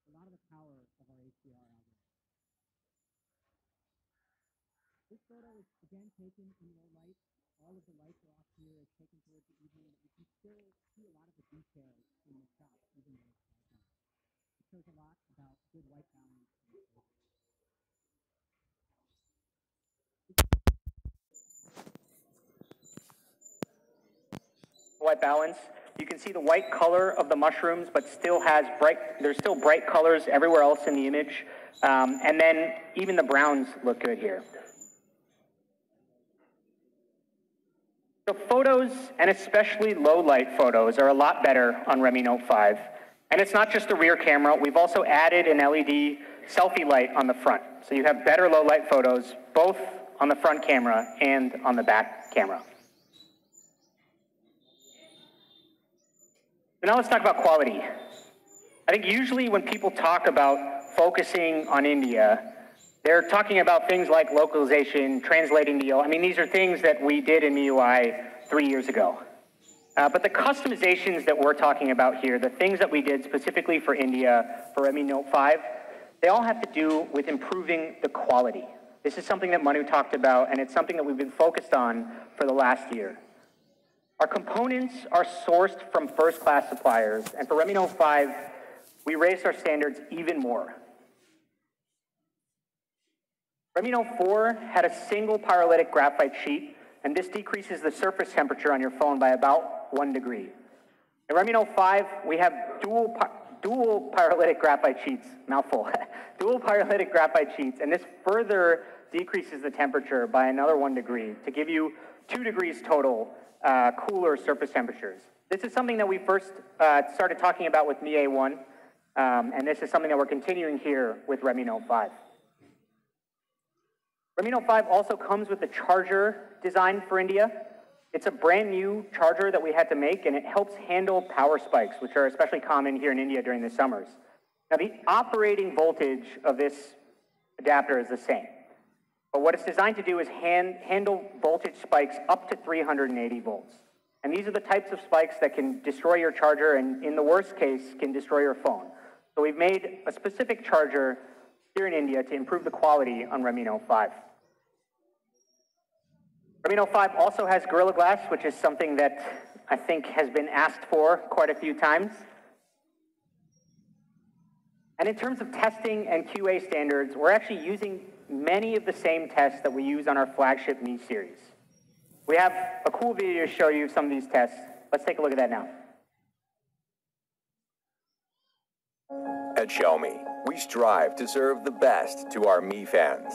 a lot of the power of our HDR algorithm. This photo is again taken in low light. All of the lights are off here. It's taken towards the evening, but you can still see a lot of the details in the shot, even though it's dark out. It shows a lot about good white balance. White balance. You can see the white color of the mushrooms, but still has there's still bright colors everywhere else in the image. And then even the browns look good here. The photos, and especially low light photos, are a lot better on Redmi Note 5. And it's not just the rear camera. We've also added an LED selfie light on the front. So you have better low light photos, both on the front camera and on the back camera. So now let's talk about quality. I think usually when people talk about focusing on India, they're talking about things like localization, translating the, I mean, these are things that we did in MIUI 3 years ago. But the customizations that we're talking about here, the things that we did specifically for India, for Redmi Note 5, they all have to do with improving the quality. This is something that Manu talked about, and it's something that we've been focused on for the last year. Our components are sourced from first-class suppliers, and for Redmi Note 5, we raised our standards even more. Redmi Note 4 had a single pyrolytic graphite sheet, and this decreases the surface temperature on your phone by about 1 degree. In Redmi Note 5, we have dual pyrolytic graphite sheets, mouthful, dual pyrolytic graphite sheets, and this further decreases the temperature by another 1 degree to give you 2 degrees total cooler surface temperatures. This is something that we first started talking about with MIUI 1, and this is something that we're continuing here with Redmi Note 5. Redmi Note 5 also comes with the charger design for India. It's a brand new charger that we had to make, and it helps handle power spikes, which are especially common here in India during the summers. Now, the operating voltage of this adapter is the same. But what it's designed to do is handle voltage spikes up to 380 volts. And these are the types of spikes that can destroy your charger and, in the worst case, can destroy your phone. So we've made a specific charger here in India to improve the quality on Redmi Note 5. Redmi Note 5 also has Gorilla Glass, which is something that I think has been asked for quite a few times. And in terms of testing and QA standards, we're actually using many of the same tests that we use on our flagship Mi series. We have a cool video to show you some of these tests. Let's take a look at that now. At Xiomi, we strive to serve the best to our Mi fans.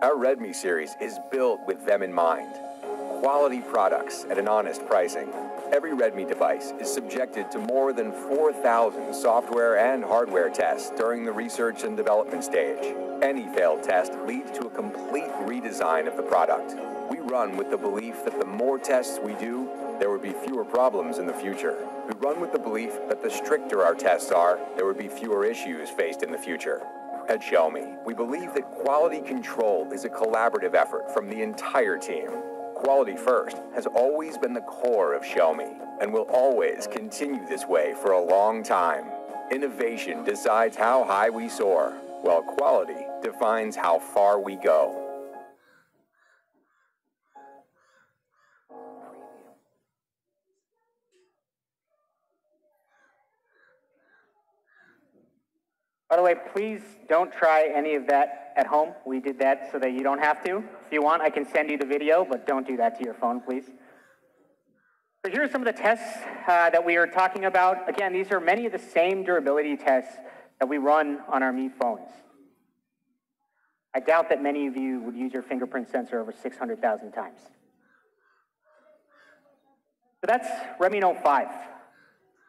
Our Redmi series is built with them in mind. Quality products at an honest pricing. Every Redmi device is subjected to more than 4,000 software and hardware tests during the research and development stage. Any failed test leads to a complete redesign of the product. We run with the belief that the more tests we do, there would be fewer problems in the future. We run with the belief that the stricter our tests are, there would be fewer issues faced in the future. At Xiomi, we believe that quality control is a collaborative effort from the entire team. Quality first has always been the core of Xiomi and will always continue this way for a long time. Innovation decides how high we soar, while quality defines how far we go. By the way, please don't try any of that at home. We did that so that you don't have to. If you want, I can send you the video, but don't do that to your phone, please. So here are some of the tests that we are talking about. Again, these are many of the same durability tests that we run on our Mi phones. I doubt that many of you would use your fingerprint sensor over 600,000 times. So that's Redmi Note 5.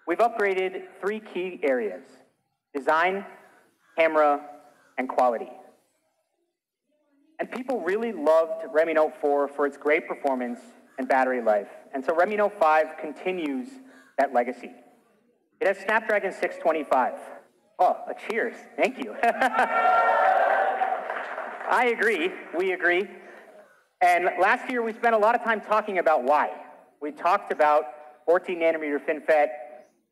We've upgraded 3 key areas: design, camera, and quality. And people really loved Redmi Note 4 for its great performance and battery life. And so Redmi Note 5 continues that legacy. It has Snapdragon 625. Oh, a cheers. Thank you. I agree. We agree. And last year, we spent a lot of time talking about why. We talked about 14 nanometer FinFET,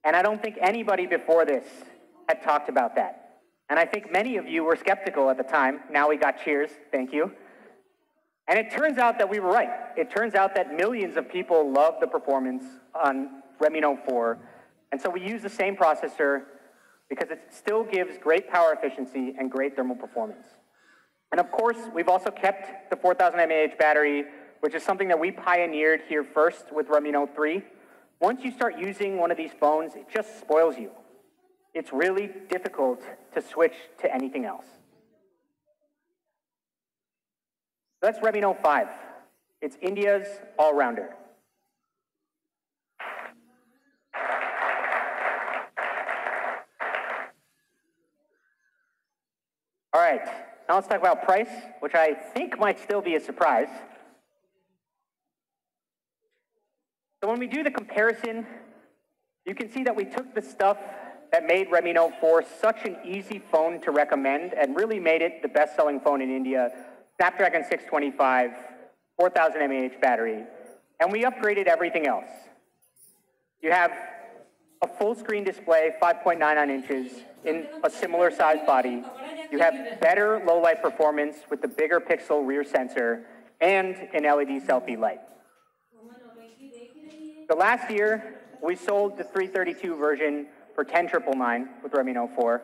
and I don't think anybody before this had talked about that. And I think many of you were skeptical at the time. Now we got cheers, thank you. And it turns out that we were right. It turns out that millions of people love the performance on Redmi Note 4. And so we use the same processor because it still gives great power efficiency and great thermal performance. And of course, we've also kept the 4000 mAh battery, which is something that we pioneered here first with Redmi Note 3. Once you start using one of these phones, it just spoils you. It's really difficult to switch to anything else. That's Redmi Note 5. It's India's all-rounder. All right, now let's talk about price, which I think might still be a surprise. So when we do the comparison, you can see that we took the stuff that made Redmi Note 4 such an easy phone to recommend and really made it the best-selling phone in India. Snapdragon 625, 4000 mAh battery, and we upgraded everything else. You have a full screen display, 5.99 inches, in a similar size body. You have better low light performance with the bigger pixel rear sensor and an LED selfie light. So last year, we sold the 332 version for $10,999 with Redmi Note 4.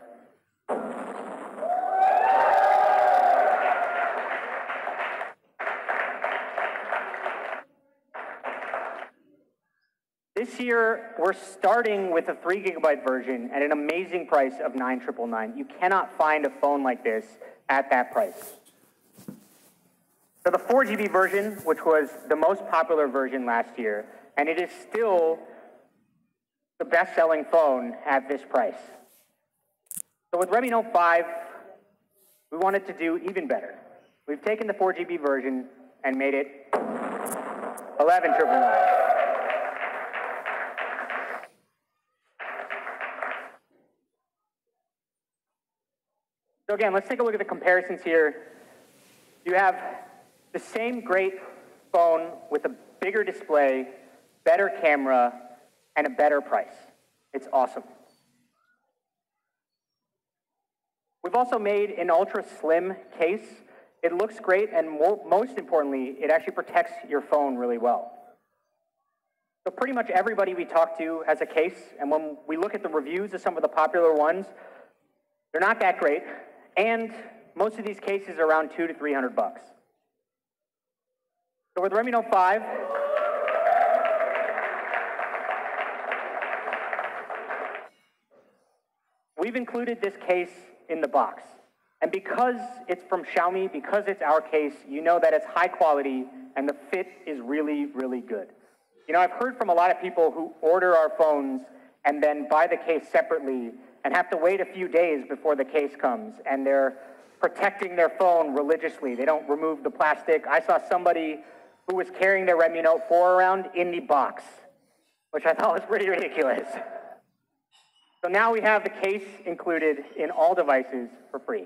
This year, we're starting with a 3 GB version at an amazing price of $9,999. You cannot find a phone like this at that price. So the 4 GB version, which was the most popular version last year, and it is still the best-selling phone at this price. So with Redmi Note 5, we wanted to do even better. We've taken the 4 GB version and made it $11,999. So again, let's take a look at the comparisons here. You have the same great phone with a bigger display, better camera, and a better price. It's awesome. We've also made an ultra slim case. It looks great, and most importantly, it actually protects your phone really well. So pretty much everybody we talk to has a case, and when we look at the reviews of some of the popular ones, they're not that great. And most of these cases are around $200 to $300. So with Redmi Note 5, we've included this case in the box. And because it's from Xiaomi, because it's our case, you know that it's high quality and the fit is really, really good. You know, I've heard from a lot of people who order our phones and then buy the case separately and have to wait a few days before the case comes, and they're protecting their phone religiously. They don't remove the plastic. I saw somebody who was carrying their Redmi Note 4 around in the box, which I thought was pretty ridiculous. So now we have the case included in all devices for free.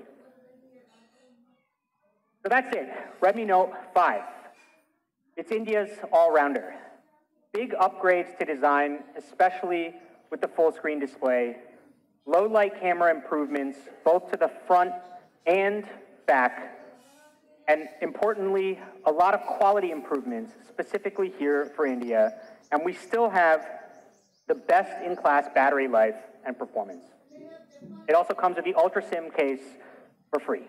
So that's it, Redmi Note 5. It's India's all-rounder. Big upgrades to design, especially with the full screen display. Low light camera improvements, both to the front and back. And importantly, a lot of quality improvements, specifically here for India. And we still have the best in class battery life and performance. It also comes with the Ultra SIM case for free.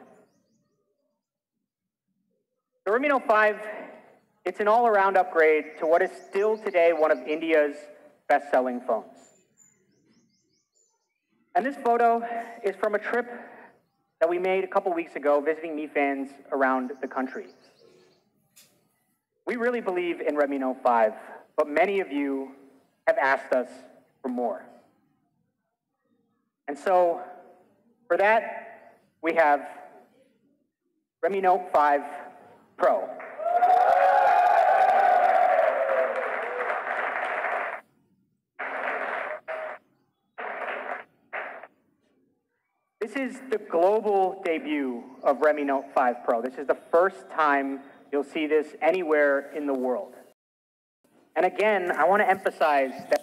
The Redmi Note 5, it's an all-around upgrade to what is still today one of India's best-selling phones. And this photo is from a trip that we made a couple weeks ago visiting Mi fans around the country. We really believe in Redmi Note 5, but many of you have asked us for more. And so, for that, we have Redmi Note 5 Pro. This is the global debut of Redmi Note 5 Pro. This is the first time you'll see this anywhere in the world. And again, I want to emphasize that